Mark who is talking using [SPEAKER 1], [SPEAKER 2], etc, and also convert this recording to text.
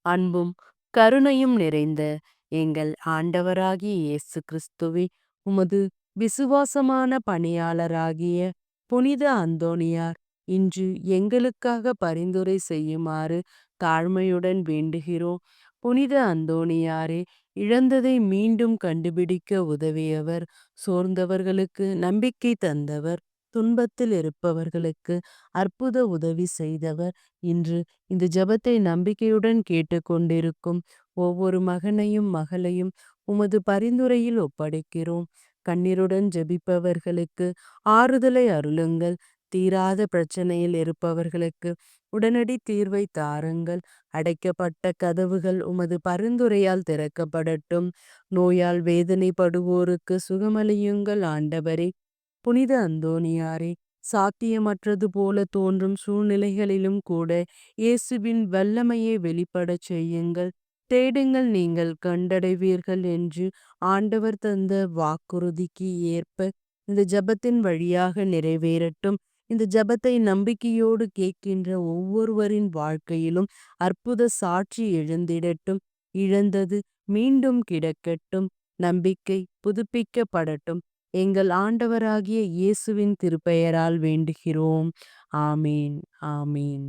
[SPEAKER 1] அன்பும் கருணையும் நிறைந்த எங்கள் ஆண்டவராகிய இயேசு கிறிஸ்துவே, உமது விசுவாசமான பணியாளராகிய புனித அந்தோணியார் இன்று எங்களுக்காக பரிந்துரை செய்யுமாறு தாழ்மையுடன் வேண்டுகிறோம். புனித அந்தோணியாரே, இழந்ததை மீண்டும் கண்டுபிடிக்க உதவியவர், சோர்ந்தவர்களுக்கு நம்பிக்கை தந்தவர், துன்பத்தில் இருப்பவர்களுக்கு அற்புத உதவி செய்தவர். இன்று இந்த ஜெபத்தை நம்பிக்கையுடன் கேட்டுக்கொண்டிருக்கும் ஒவ்வொரு மகனையும் மகளையும் உமது பரிந்துரையில் ஒப்படைக்கிறோம். கண்ணீருடன் ஜெபிப்பவர்களுக்கு ஆறுதலை அருளுங்கள். தீராத பிரச்சனையில் இருப்பவர்களுக்கு உடனடி தீர்வை தாருங்கள். அடைக்கப்பட்ட கதவுகள் உமது பரிந்துரையால் திறக்கப்படட்டும். நோயால் வேதனைப்படுவோருக்கு சுகமளியுங்கள் ஆண்டவரே. புனித அந்தோணியாரே, சாத்தியமற்றது போல தோன்றும் சூழ்நிலைகளிலும் கூட இயேசுவின் வல்லமையை வெளிப்படச் செய்யுங்கள். தேடுங்கள், நீங்கள் கண்டடைவீர்கள் என்று ஆண்டவர் தந்த வாக்குறுதிக்கு ஏற்ப இந்த ஜெபத்தின் வழியாக நிறைவேறட்டும். இந்த ஜெபத்தை நம்பிக்கையோடு கேட்கின்ற ஒவ்வொருவரின் வாழ்க்கையிலும் அற்புத சாட்சி எழுந்திடட்டும். இழந்தது மீண்டும் கிடைக்கட்டும். நம்பிக்கை புதுப்பிக்கப்படட்டும். எங்கள் ஆண்டவராகிய இயேசுவின் திருப்பெயரால் வேண்டுகிறோம். ஆமீன். ஆமீன்.